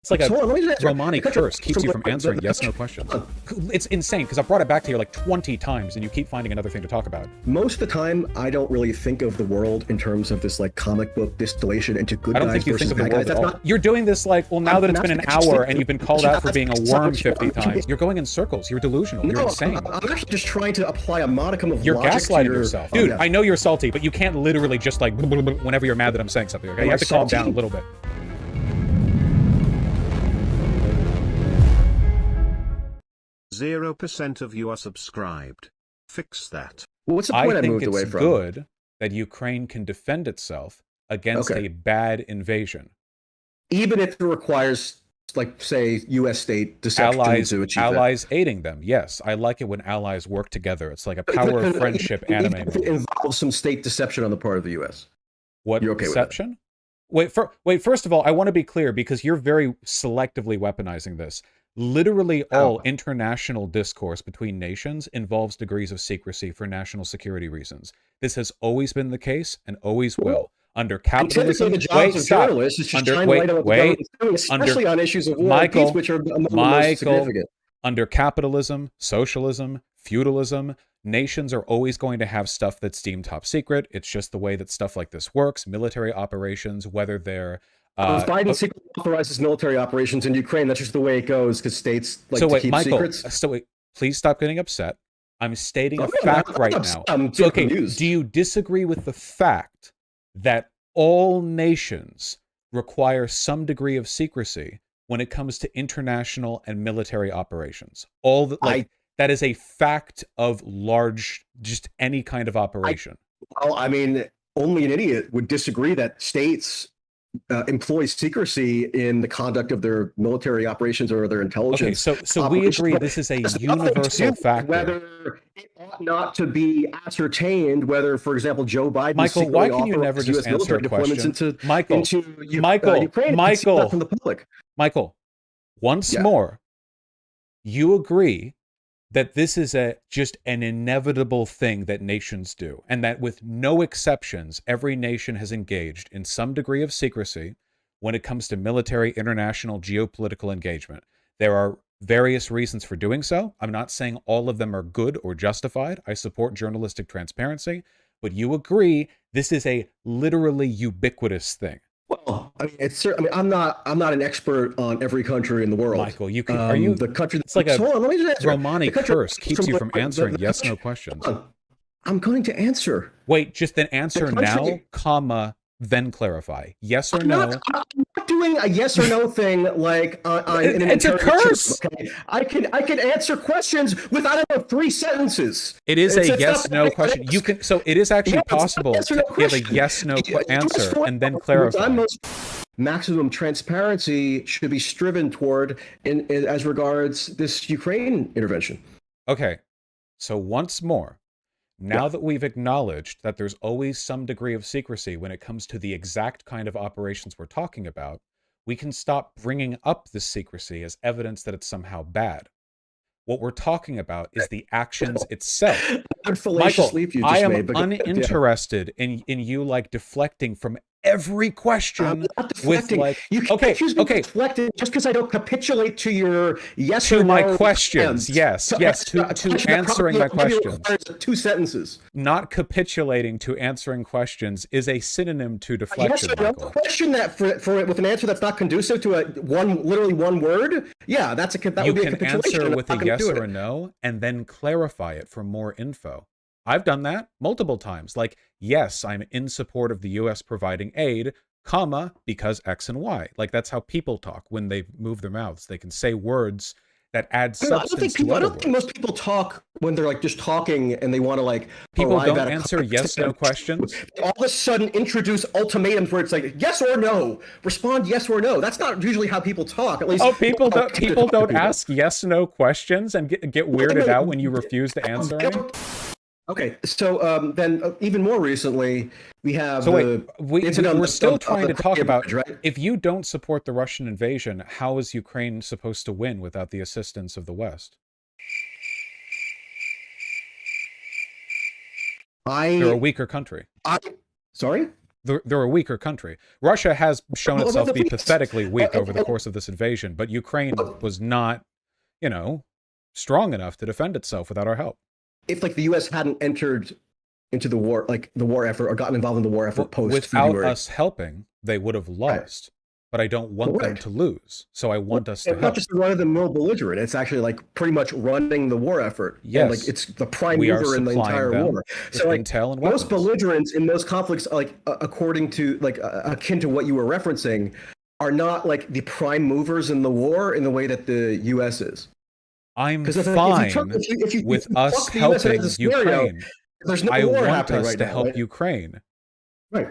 It's like a So let me just answer. Romani curse keeps you from answering yes/no questions. It's insane because I've brought it back to you like 20 times and you keep finding another thing to talk about. Most of the time, I don't really think of the world in terms of this like comic book distillation into good I don't guys think you versus think of the bad world guys. at That's all. not. You're doing this like, well, now that it's been an hour and you've been called out for being a worm 50 I'm times, you're going in circles. You're delusional. You're No, insane. I'm actually just trying to apply a modicum of You're logic to gaslighting your... yourself. Oh, Dude, yeah. I know you're salty, but you can't literally just like whenever you're mad that I'm saying something, okay? Am You I have to calm down a salty? little bit. 0% of you are subscribed. Fix that. Well, what's the I point I think moved it's away from? good that Ukraine can defend itself against Okay. a bad invasion. Even if it requires, like, say, U.S. state deception to achieve Allies aiding them. Yes, I like it when allies work together. It's like a that. power of Even friendship if anime it movie. involves some state deception on the part of the U.S. What You're okay with that? deception? Wait, first of all, I want to be clear because you're very selectively weaponizing this. Literally all international discourse between nations involves degrees of secrecy for national security reasons. This has always been the case and always will. Under And typically capitalism, the jobs of journalists is just shine light on what the government's doing, especially on issues of war and peace, which are among the most significant. Under capitalism, socialism, feudalism, nations are always going to have stuff that's deemed top secret. It's just the way that stuff like this works. Military operations, whether they're If Biden secretly authorizes military operations in Ukraine, that's just the way it goes because states like to keep Michael, secrets. So wait, please stop getting upset. I'm stating a I'm fact right upset. now. I'm So, okay, confused. do you disagree with the fact that all nations require some degree of secrecy when it comes to international and military operations? All the, like, that is a fact of large, just any kind of operation. Well, I mean, only an idiot would disagree that states employ secrecy in the conduct of their military operations or their intelligence. Okay, so we agree this is a universal factor. Whether it ought not to be ascertained whether, for example, Joe Biden Michael, why can you never just answer a question? Michael, Ukraine Michael, from the public. Michael, once more, you agree that this is just an inevitable thing that nations do, and that with no exceptions, every nation has engaged in some degree of secrecy when it comes to military, international, geopolitical engagement. There are various reasons for doing so. I'm not saying all of them are good or justified. I support journalistic transparency, but you agree this is a literally ubiquitous thing. Well, I mean, it's. I mean, I'm not an expert on every country in the world. Michael, you can. Are you the country? It's like a let me just answer. Romani curse keeps you from answering yes/no questions. I'm going to answer. Wait, just then answer now, comma, then clarify. Yes or no? I'm not doing a yes or no thing like in an it's a curse. Okay? I can answer questions with, I don't know, 3 sentences. It is a yes/no question. You can. So it is actually possible to give a yes/no answer and then clarify. Maximum transparency should be striven toward as regards this Ukraine intervention. Okay, so once more, now that we've acknowledged that there's always some degree of secrecy when it comes to the exact kind of operations we're talking about, we can stop bringing up this secrecy as evidence that it's somehow bad. What we're talking about is the actions itself. Michael, I am uninterested in you like deflecting from every question with like you can't accuse me of deflecting just because I don't capitulate to your yes or no my questions. Yes, to answering my questions. 2 sentences. Not capitulating to answering questions is a synonym to deflection. Yes or no question that for with an answer that's not conducive to literally one word. Yeah, that would be a capitulation. You can answer with a yes or a no and then clarify it for more info. I've done that multiple times. Like, yes, I'm in support of the U.S. providing aid, comma, because X and Y. Like, that's how people talk when they move their mouths. They can say words that add substance to I don't think most people talk when they're like just talking and they want to like people don't answer yes/no questions. All of a sudden introduce ultimatums where it's like yes or no, respond yes or no. That's not usually how people talk. At least people don't ask yes/no questions and get weirded out when you refuse to answer any. Okay, so then even more recently, we have. So wait, we're still trying to talk about, right? If you don't support the Russian invasion, how is Ukraine supposed to win without the assistance of the West? They're a weaker country. Sorry? they're a weaker country. Russia has shown itself to be pathetically weak over the course of this invasion, but Ukraine was not, strong enough to defend itself without our help. If like the U.S. hadn't entered into the war, like the war effort, or gotten involved in the war effort post without us helping, they would have lost. But I don't want them to lose, so I want us to help. Not just run-of-the-mill belligerent. It's actually like pretty much running the war effort. Yes, and, like it's the prime mover in the entire war. So like intel and most belligerents in those conflicts, like according to like akin to what you were referencing, are not like the prime movers in the war in the way that the U.S. is. I'm fine with us helping Ukraine. There's no I war want happening us right to now, help right? Ukraine. Right.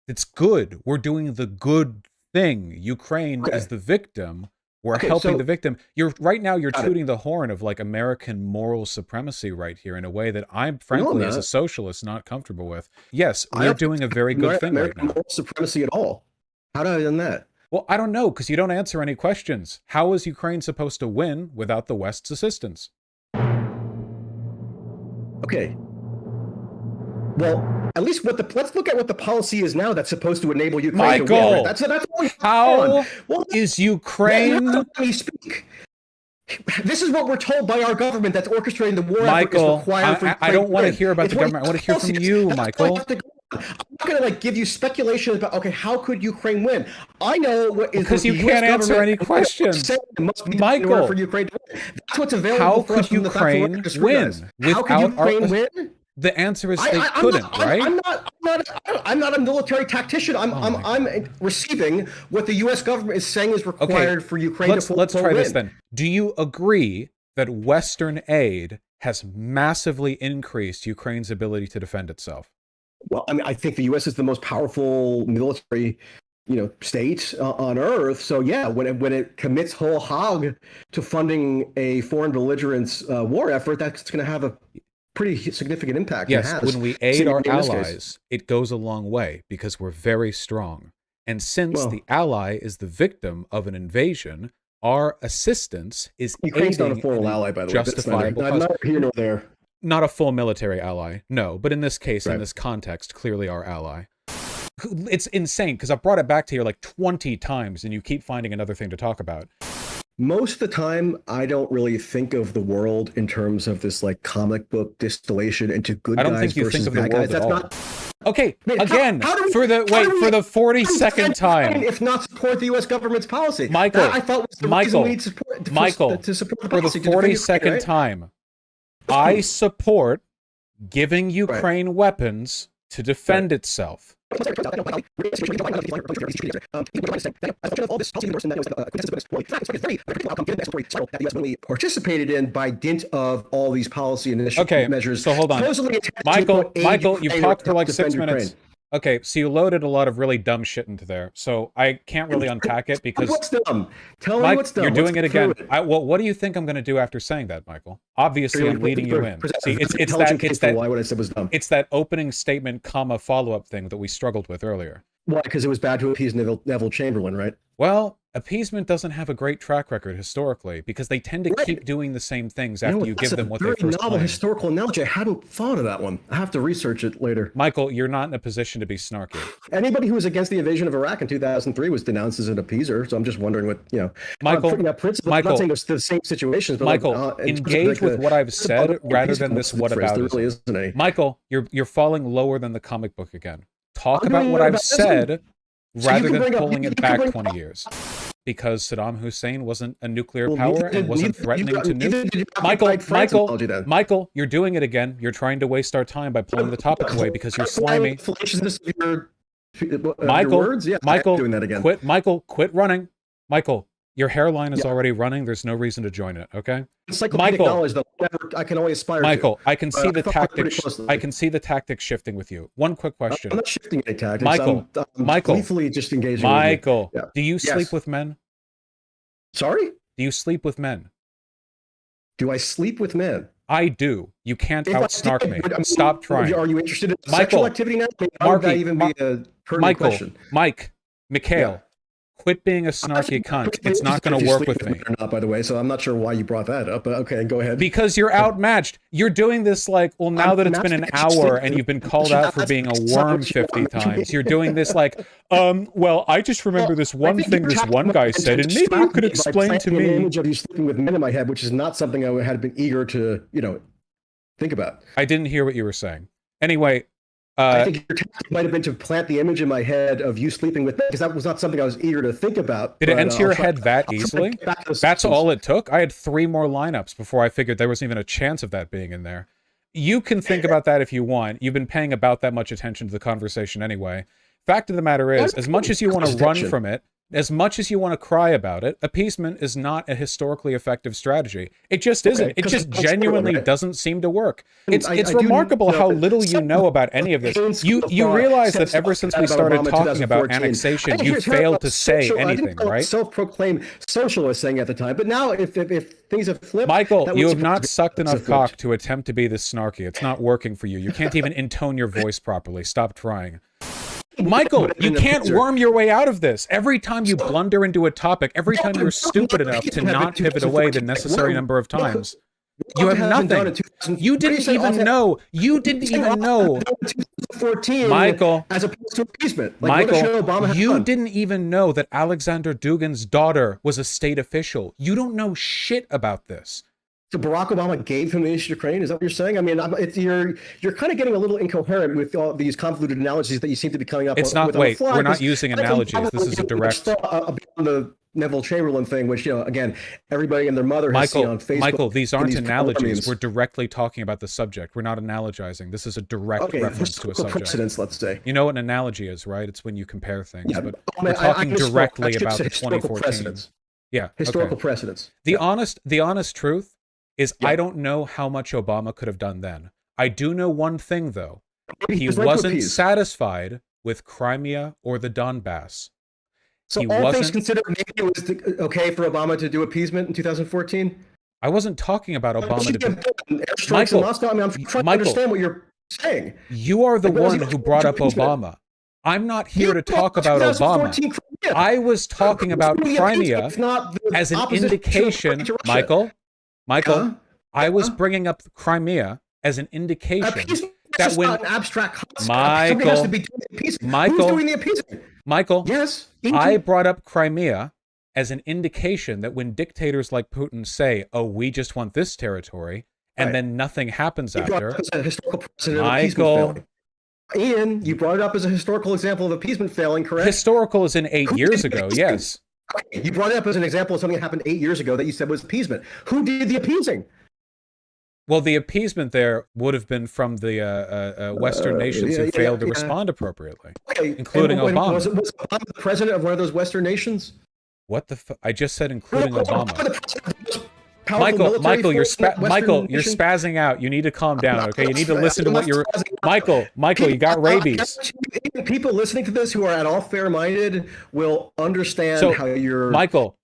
It's good. We're doing the good thing. Ukraine is the victim. We're helping the victim. You're tooting the horn of like American moral supremacy right here in a way that I'm frankly as a socialist not comfortable with. Yes, we're doing a very good thing right now. Moral supremacy at all? How did I done that? Well, I don't know, because you don't answer any questions. How is Ukraine supposed to win without the West's assistance? Okay. Well, at least let's look at what the policy is now that's supposed to enable Ukraine to win. Right? That's how is Ukraine? Let me speak. This is what we're told by our government that's orchestrating the war Michael, effort is required for Ukraine. I don't want to hear about the government. I want to hear from you, Michael. I'm not going to like give you speculation about how could Ukraine win. I know what is because you can't answer any questions. Michael, for Ukraine to win. That's what's available. How could Ukraine win? How could Ukraine win? The answer is they couldn't, right? I'm not a military tactician. I'm receiving what the U.S. government is saying is required for Ukraine to let's try this then. Do you agree that Western aid has massively increased Ukraine's ability to defend itself? Well, I mean, I think the U.S. is the most powerful military, state on Earth. So yeah, when it commits whole hog to funding a foreign belligerent's war effort, that's going to have a pretty significant impact. Yes, when we aid our allies, it goes a long way because we're very strong. And since the ally is the victim of an invasion, our assistance is Ukraine's not a formal ally, by the way. Justifiable. I'm not here nor there. Not a full military ally, no. But in this case, in this context, clearly our ally. It's insane because I've brought it back to you like 20 times and you keep finding another thing to talk about. Most of the time, I don't really think of the world in terms of this like comic book distillation into good guys versus bad guys. That's not. Okay, again, for the 42nd time. If not support the U.S. government's policy, Michael, I thought was the reason we need support to support the policy. For the 42nd time, I support giving Ukraine weapons to defend itself. Participated in by dint of all these policy measures. So hold on. Michael, you've talked for like 6 minutes. Okay, so you loaded a lot of really dumb shit into there, so I can't really unpack it because... What's dumb? Tell me what's dumb. You're doing it again. Well, what do you think I'm going to do after saying that, Michael? Obviously, I'm leading you in. See, it's that opening statement, comma, follow-up thing that we struggled with earlier. Why? Because it was bad to appease Neville Chamberlain, right? Well, appeasement doesn't have a great track record historically because they tend to keep doing the same things after you give them what they first claim. That's a very novel historical analogy. I hadn't thought of that one. I have to research it later. Michael, you're not in a position to be snarky. Anybody who was against the invasion of Iraq in 2003 was denounced as an appeaser, so I'm just wondering what, Michael, I'm not saying it's the same situations, but Michael, engage with what I've said rather than this whataboutism. Michael, you're falling lower than the comic book again. Talk about what I've said rather than pulling it back 20 years. Because Saddam Hussein wasn't a nuclear power and wasn't threatening to nuke. Michael, you're doing it again. You're trying to waste our time by pulling the topic away because you're slimy. Michael, quit running. Michael, your hairline is already running. There's no reason to join it, okay? Michael, I can only aspire Michael, I can see the tactics. I can see the tactics shifting with you. One quick question. I'm not shifting any tactics. Michael, I'm gleefully just engaging. Michael, do you sleep with men? Sorry? Do you sleep with men? Do I sleep with men? I do. You can't out-snark me. Stop trying. Are you interested in sexual activity now? How would that even be a pertinent question? Mikhail, Quit being a snarky cunt. It's not going to work with me. Or not, by the way, so I'm not sure why you brought that up, but okay, go ahead. Because you're outmatched. You're doing this like, well, now that it's been an hour and you've been called out for being a worm 50 times, you're doing this like, well, I just remember this one thing this one guy said, and maybe you could explain to me. An image of you sleeping with men in my head, which is not something I had been eager to, think about. I didn't hear what you were saying. Anyway, I think your tactic might have been to plant the image in my head of you sleeping with men, because that was not something I was eager to think about. Did it enter your head that easily? That's all it took? I had 3 more lineups before I figured there wasn't even a chance of that being in there. You can think about that if you want. You've been paying about that much attention to the conversation anyway. Fact of the matter is, as much as you want to run from it, as much as you want to cry about it, appeasement is not a historically effective strategy. It just isn't. It just genuinely doesn't seem to work. It's remarkable how little you know about any of this. You realize that ever since we started talking about annexation, you failed to say anything, right? Self-proclaimed socialist saying at the time, but now if things have flipped, Michael, you have not sucked enough cock to attempt to be this snarky. It's not working for you. You can't even intone your voice properly. Stop trying. Michael, you can't worm your way out of this. Every time you blunder into a topic, every time you're stupid enough to not pivot away the necessary number of times, you have nothing. You didn't even know. You didn't even know. 2014, Michael, as opposed to appeasement. Michael, you didn't even know that Alexander Dugin's daughter was a state official. You don't know shit about this. So Barack Obama gave him the East Ukraine? Is that what you're saying? I mean, you're kind of getting a little incoherent with all these convoluted analogies that you seem to be coming up with. It's not, wait, we're not using analogies. This is a direct... On the Neville Chamberlain thing, which, again, everybody and their mother has seen on Facebook. Michael, these aren't analogies. We're directly talking about the subject. We're not analogizing. This is a direct reference to a subject. Precedents, let's say. You know what an analogy is, right? It's when you compare things. Yeah, but we're talking directly about the 2014. Precedents. Yeah. Historical precedents. The honest truth is I don't know how much Obama could have done then. I do know one thing, though. He wasn't satisfied with Crimea or the Donbass. So all things considered, maybe it was okay for Obama to do appeasement in 2014? I wasn't talking about Obama to be... Michael, I'm trying to understand what you're saying. You are the one who brought up Obama. I'm not here to talk about Obama. I was talking about Crimea as an indication, Michael, I was bringing up Crimea as an indication that when an abstract concept. Who's doing the appeasement? Michael, yes, I brought up Crimea as an indication that when dictators like Putin say, "Oh, we just want this territory," and then nothing happens after. Michael, Ian, you brought it up as a historical example of appeasement failing, correct? Historical is in 8 years ago, yes. Okay, you brought it up as an example of something that happened 8 years ago that you said was appeasement. Who did the appeasing? Well, the appeasement there would have been from the Western nations who failed to respond appropriately, including Obama. Was Obama the president of one of those Western nations? What the I just said including Obama. Michael, you're spazzing out. You need to calm down, okay? You need to listen to what you're... Michael, you got rabies. People listening to this who are at all fair-minded will understand how your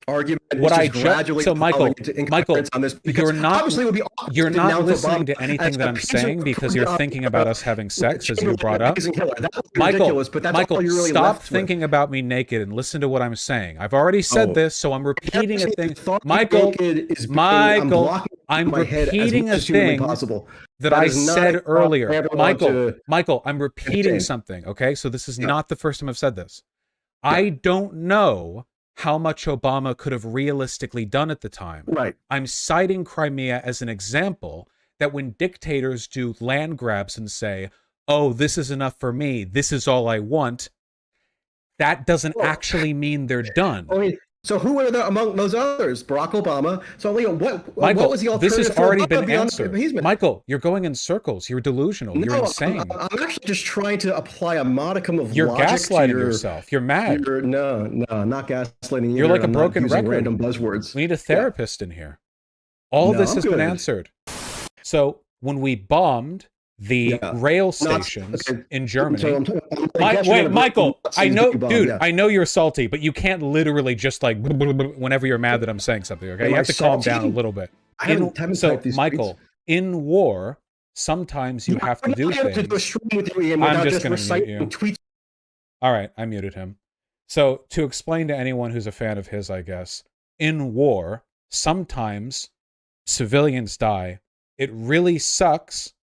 argument is gradually falling into incoherence on this. You're not listening to anything that I'm saying because you're thinking about us having sex, as you brought up. Michael, stop thinking about me naked and listen to what I'm saying. I've already said this, so I'm repeating a thing. Michael, I'm repeating a thing that I said earlier. Michael, I'm repeating something, okay? So this is not the first time I've said this. I don't know how much Obama could have realistically done at the time. Right. I'm citing Crimea as an example that when dictators do land grabs and say, "Oh, this is enough for me, this is all I want," that doesn't actually mean they're done. So who were there among those others? Barack Obama. So what was the alternative? This has already been answered. Michael, you're going in circles. You're delusional. You're insane. I'm actually just trying to apply a modicum of You're logic gaslighting yourself. You're mad. No, I'm not gaslighting you. You're like a broken record. Random buzzwords. We need a therapist in here. All this has been answered. So when we bombed the rail stations in Germany. Wait, Michael, I know, dude, I know you're salty, but you can't literally just like whenever you're mad that I'm saying something, okay? You have to calm down a little bit. So, Michael, in war, sometimes you have to do things. I'm just going to mute you. All right, I muted him. So to explain to anyone who's a fan of his, I guess, in war, sometimes civilians die. It really sucks,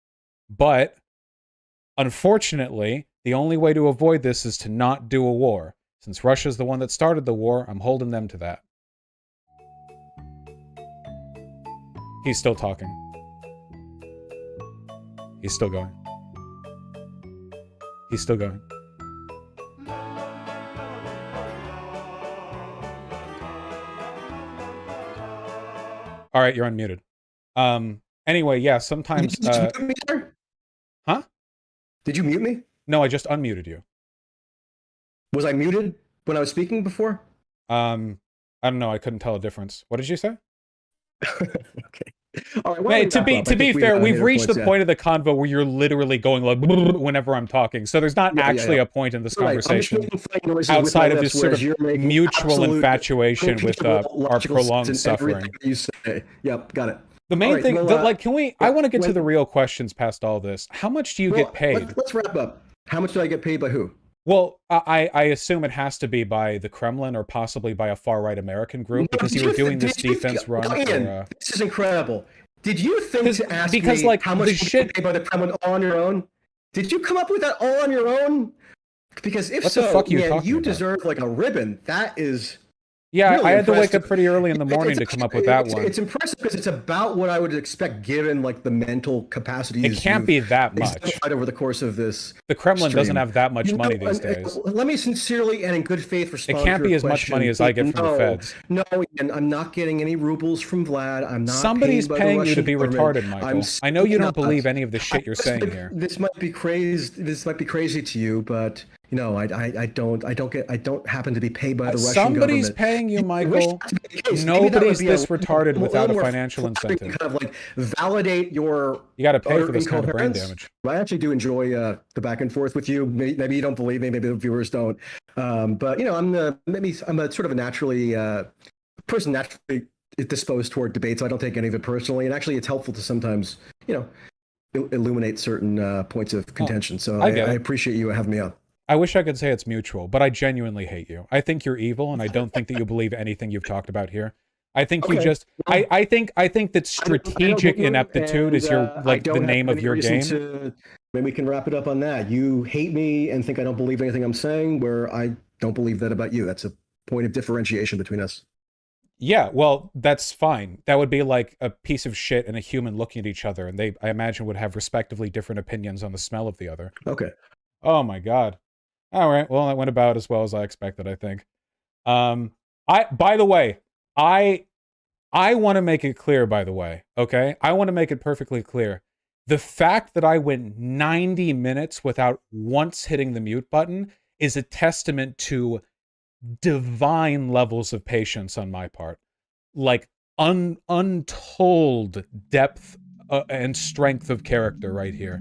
but unfortunately, the only way to avoid this is to not do a war. Since Russia's the one that started the war, I'm holding them to that. He's still talking. He's still going. He's still going. All right, you're unmuted. Anyway, yeah, sometimes... Did you mute me there? Huh? Did you mute me? No, I just unmuted you. Was I muted when I was speaking before? I don't know. I couldn't tell a difference. What did you say? Okay. All right. Hey, to be fair, we've reached the point of the convo where you're literally going like whenever I'm talking. So there's not actually a point in this conversation outside of this sort of mutual infatuation with our prolonged suffering. You say. Yep, got it. The main thing, like, can we? I want to get to the real questions past all this. How much do you get paid? Let's wrap up. How much do I get paid by who? Well, I assume it has to be by the Kremlin or possibly by a far-right American group, because you were doing this defense run. This is incredible. Did you think to ask me like, how much you get paid by the Kremlin all on your own? Did you come up with that all on your own? Because if so, man, you deserve like a ribbon. That is... Yeah, really I had impressive. To wake up pretty early in the morning to come up with that one. It's impressive because it's about what I would expect given like the mental capacities. It can't be that much over the course of this. The Kremlin stream. Doesn't have that much money these days. Let me sincerely and in good faith respond. It can't be as much money as I get from the feds. No, and I'm not getting any rubles from Vlad. I'm not. Somebody's paying you to be government. retarded, Michael. I know you don't believe any of the shit you're saying here. This might be crazy. This might be crazy to you, but. No, I don't happen to be paid by the Russian government. Somebody's paying you, Michael. Nobody's this retarded without a financial incentive. Kind of like validate your. You got to pay for this kind of brain damage. I actually do enjoy the back and forth with you. Maybe you don't believe me. Maybe the viewers don't. But you know, I'm a sort of a naturally person naturally disposed toward debate, so I don't take any of it personally. And actually, it's helpful to sometimes illuminate certain points of contention. So I appreciate you having me on. I wish I could say it's mutual, but I genuinely hate you. I think you're evil, and I don't think that you believe anything you've talked about here. I think you just. I think that strategic ineptitude is your the name of your game. Maybe we can wrap it up on that. You hate me and think I don't believe anything I'm saying, where I don't believe that about you. That's a point of differentiation between us. Yeah, well, that's fine. That would be like a piece of shit and a human looking at each other, and they, I imagine, would have respectively different opinions on the smell of the other. Okay. Oh my God. All right. Well, that went about as well as I expected, I think. By the way, I want to make it clear, by the way, okay? I want to make it perfectly clear. The fact that I went 90 minutes without once hitting the mute button is a testament to divine levels of patience on my part. Like untold depth and strength of character right here.